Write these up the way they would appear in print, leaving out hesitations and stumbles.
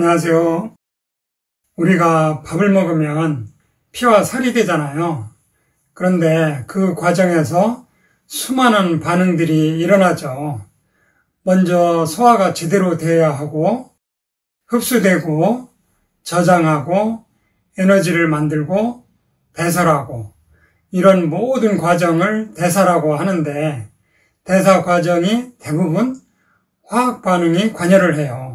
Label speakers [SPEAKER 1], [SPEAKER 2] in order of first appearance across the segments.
[SPEAKER 1] 안녕하세요. 우리가 밥을 먹으면 피와 살이 되잖아요. 그런데 그 과정에서 수많은 반응들이 일어나죠. 먼저 소화가 제대로 되어야 하고, 흡수되고, 저장하고, 에너지를 만들고, 배설하고, 이런 모든 과정을 대사라고 하는데, 대사 과정이 대부분 화학 반응이 관여를 해요.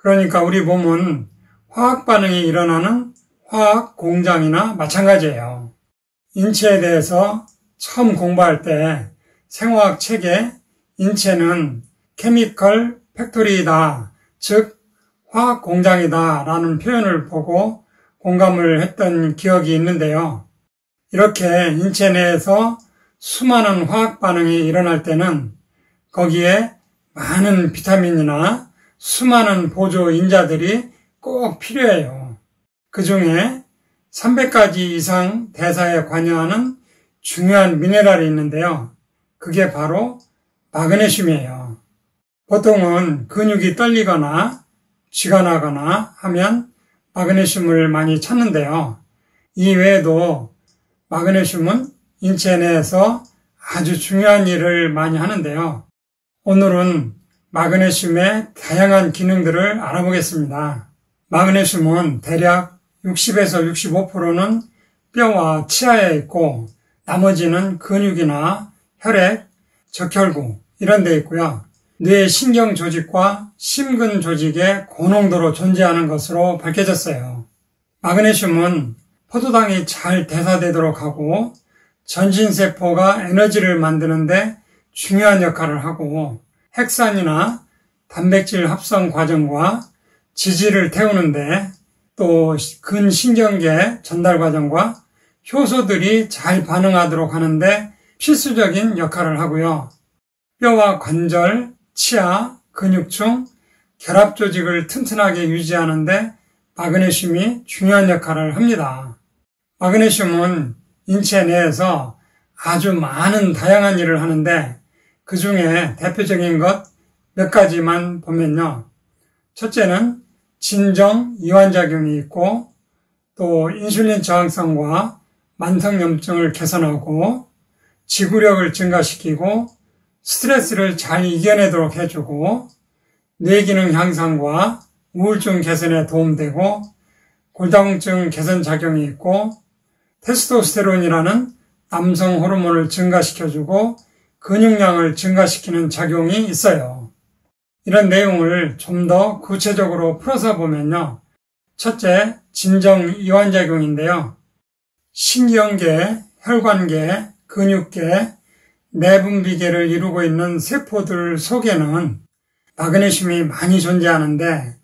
[SPEAKER 1] 그러니까 우리 몸은 화학 반응이 일어나는 화학 공장이나 마찬가지예요. 인체에 대해서 처음 공부할 때 생화학 책에 인체는 케미컬 팩토리이다, 즉 화학 공장이다 라는 표현을 보고 공감을 했던 기억이 있는데요. 이렇게 인체 내에서 수많은 화학 반응이 일어날 때는 거기에 많은 비타민이나 수많은 보조 인자들이 꼭 필요해요. 그 중에 300가지 이상 대사에 관여하는 중요한 미네랄이 있는데요. 그게 바로 마그네슘이에요. 보통은 근육이 떨리거나 쥐가 나거나 하면 마그네슘을 많이 찾는데요. 이 외에도 마그네슘은 인체 내에서 아주 중요한 일을 많이 하는데요. 오늘은 마그네슘의 다양한 기능들을 알아보겠습니다. 마그네슘은 대략 60에서 65%는 뼈와 치아에 있고 나머지는 근육이나 혈액, 적혈구 이런 데 있고요. 뇌 신경 조직과 심근 조직에 고농도로 존재하는 것으로 밝혀졌어요. 마그네슘은 포도당이 잘 대사되도록 하고 전신세포가 에너지를 만드는데 중요한 역할을 하고 핵산이나 단백질 합성 과정과 지질을 태우는데 또 근신경계 전달 과정과 효소들이 잘 반응하도록 하는데 필수적인 역할을 하고요. 뼈와 관절, 치아, 근육층, 결합 조직을 튼튼하게 유지하는데 마그네슘이 중요한 역할을 합니다. 마그네슘은 인체 내에서 아주 많은 다양한 일을 하는데 그 중에 대표적인 것 몇 가지만 보면요. 첫째는 진정 이완작용이 있고 또 인슐린 저항성과 만성염증을 개선하고 지구력을 증가시키고 스트레스를 잘 이겨내도록 해주고 뇌기능 향상과 우울증 개선에 도움되고 골다공증 개선 작용이 있고 테스토스테론이라는 남성 호르몬을 증가시켜주고 근육량을 증가시키는 작용이 있어요. 이런 내용을 좀 더 구체적으로 풀어서 보면요. 첫째, 진정 이완작용인데요. 신경계, 혈관계, 근육계, 내분비계를 이루고 있는 세포들 속에는 마그네슘이 많이 존재하는데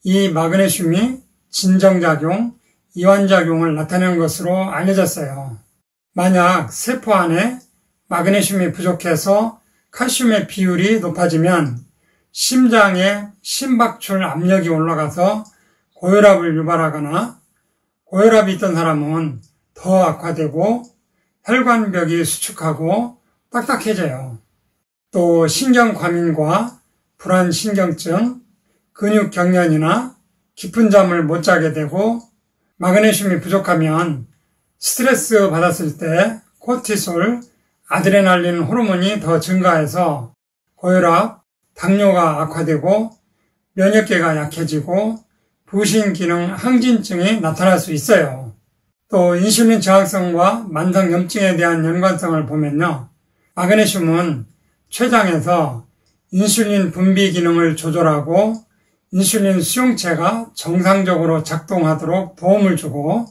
[SPEAKER 1] 이 마그네슘이 진정작용, 이완작용을 나타내는 것으로 알려졌어요. 만약 세포 안에 마그네슘이 부족해서 칼슘의 비율이 높아지면 심장에 심박출 압력이 올라가서 고혈압을 유발하거나 고혈압이 있던 사람은 더 악화되고 혈관벽이 수축하고 딱딱해져요. 또 신경과민과 불안신경증, 근육경련이나 깊은 잠을 못 자게 되고 마그네슘이 부족하면 스트레스 받았을 때 코티솔, 아드레날린 호르몬이 더 증가해서 고혈압, 당뇨가 악화되고 면역계가 약해지고 부신기능 항진증이 나타날 수 있어요. 또 인슐린 저항성과 만성염증에 대한 연관성을 보면요. 마그네슘은 췌장에서 인슐린 분비 기능을 조절하고 인슐린 수용체가 정상적으로 작동하도록 도움을 주고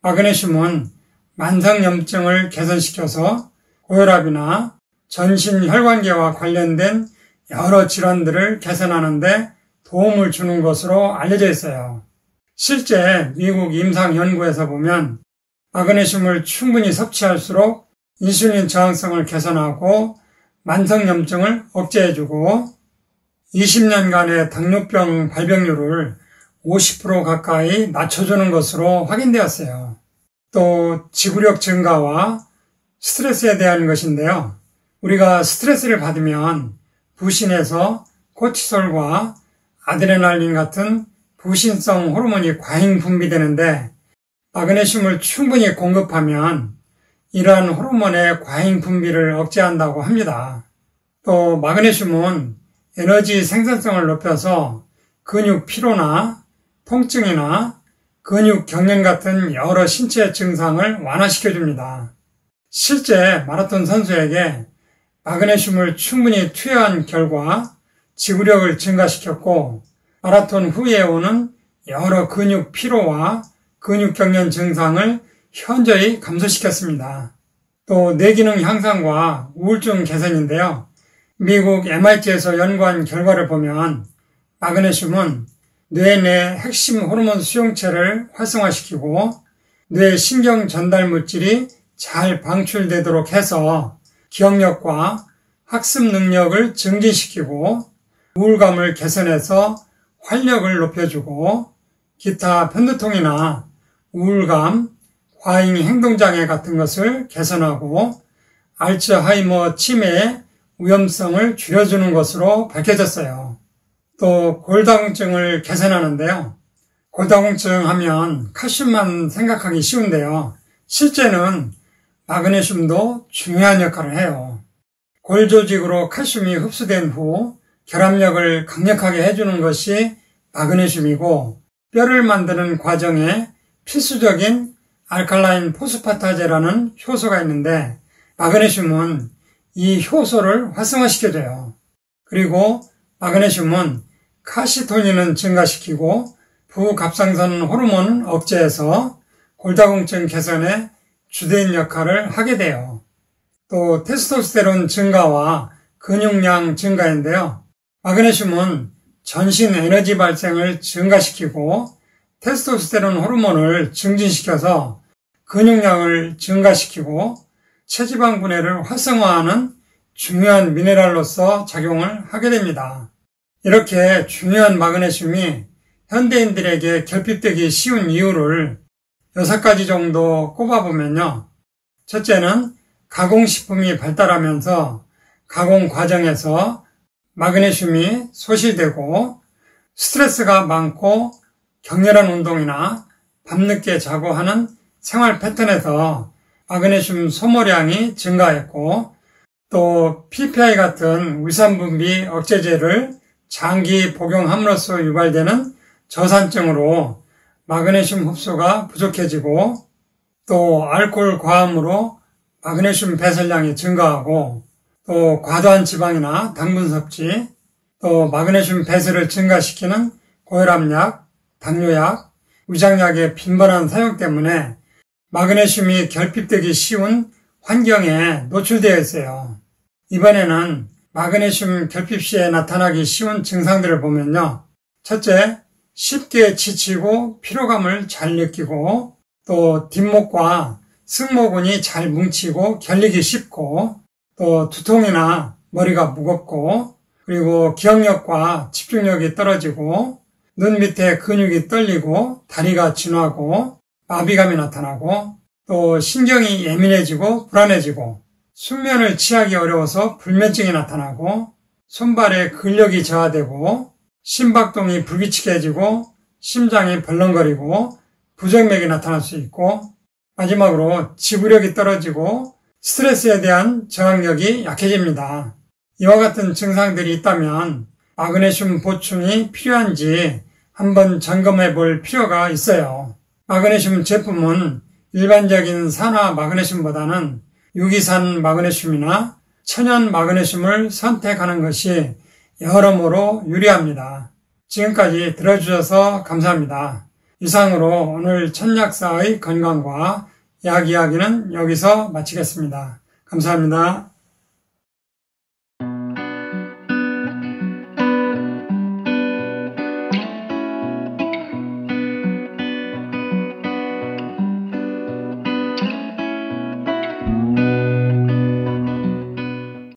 [SPEAKER 1] 마그네슘은 만성염증을 개선시켜서 고혈압이나 전신혈관계와 관련된 여러 질환들을 개선하는 데 도움을 주는 것으로 알려져 있어요. 실제 미국 임상연구에서 보면 마그네슘을 충분히 섭취할수록 인슐린 저항성을 개선하고 만성염증을 억제해주고 20년간의 당뇨병 발병률을 50% 가까이 낮춰주는 것으로 확인되었어요. 또 지구력 증가와 스트레스에 대한 것인데요. 우리가 스트레스를 받으면 부신에서 코티솔과 아드레날린 같은 부신성 호르몬이 과잉 분비되는데 마그네슘을 충분히 공급하면 이러한 호르몬의 과잉 분비를 억제한다고 합니다. 또 마그네슘은 에너지 생산성을 높여서 근육 피로나 통증이나 근육 경련 같은 여러 신체 증상을 완화시켜줍니다. 실제 마라톤 선수에게 마그네슘을 충분히 투여한 결과 지구력을 증가시켰고 마라톤 후에 오는 여러 근육 피로와 근육 경련 증상을 현저히 감소시켰습니다. 또 뇌기능 향상과 우울증 개선인데요. 미국 MIT에서 연구한 결과를 보면 마그네슘은 뇌 내 핵심 호르몬 수용체를 활성화시키고 뇌 신경 전달 물질이 잘 방출되도록 해서 기억력과 학습 능력을 증진시키고 우울감을 개선해서 활력을 높여주고 기타 편두통이나 우울감, 과잉 행동장애 같은 것을 개선하고 알츠하이머 치매의 위험성을 줄여주는 것으로 밝혀졌어요. 또 골다공증을 개선하는데요. 골다공증 하면 칼슘만 생각하기 쉬운데요. 실제는 마그네슘도 중요한 역할을 해요. 골 조직으로 칼슘이 흡수된 후 결합력을 강력하게 해주는 것이 마그네슘이고 뼈를 만드는 과정에 필수적인 알칼라인 포스파타제라는 효소가 있는데 마그네슘은 이 효소를 활성화시켜줘요. 그리고 마그네슘은 카시토닌은 증가시키고 부갑상선 호르몬 억제해서 골다공증 개선에 주된 역할을 하게 돼요. 또 테스토스테론 증가와 근육량 증가인데요. 마그네슘은 전신 에너지 발생을 증가시키고 테스토스테론 호르몬을 증진시켜서 근육량을 증가시키고 체지방 분해를 활성화하는 중요한 미네랄로서 작용을 하게 됩니다. 이렇게 중요한 마그네슘이 현대인들에게 결핍되기 쉬운 이유를 6가지 정도 꼽아보면요. 첫째는 가공식품이 발달하면서 가공 과정에서 마그네슘이 소실되고 스트레스가 많고 격렬한 운동이나 밤늦게 자고 하는 생활 패턴에서 마그네슘 소모량이 증가했고 또 PPI 같은 위산분비 억제제를 장기 복용함으로써 유발되는 저산증으로 마그네슘 흡수가 부족해지고 또 알코올 과음으로 마그네슘 배설량이 증가하고 또 과도한 지방이나 당분 섭취, 또 마그네슘 배설을 증가시키는 고혈압약, 당뇨약, 위장약의 빈번한 사용 때문에 마그네슘이 결핍되기 쉬운 환경에 노출되어 있어요. 이번에는 마그네슘 결핍 시에 나타나기 쉬운 증상들을 보면요. 첫째, 쉽게 지치고 피로감을 잘 느끼고 또 뒷목과 승모근이 잘 뭉치고 결리기 쉽고 또 두통이나 머리가 무겁고 그리고 기억력과 집중력이 떨어지고 눈 밑에 근육이 떨리고 다리가 진하고 마비감이 나타나고 또 신경이 예민해지고 불안해지고 숙면을 취하기 어려워서 불면증이 나타나고 손발에 근력이 저하되고 심박동이 불규칙해지고 심장이 벌렁거리고 부정맥이 나타날 수 있고 마지막으로 지구력이 떨어지고 스트레스에 대한 저항력이 약해집니다. 이와 같은 증상들이 있다면 마그네슘 보충이 필요한지 한번 점검해 볼 필요가 있어요. 마그네슘 제품은 일반적인 산화 마그네슘보다는 유기산 마그네슘이나 천연 마그네슘을 선택하는 것이 여러모로 유리합니다. 지금까지 들어주셔서 감사합니다. 이상으로 오늘 천약사의 건강과 약 이야기는 여기서 마치겠습니다. 감사합니다.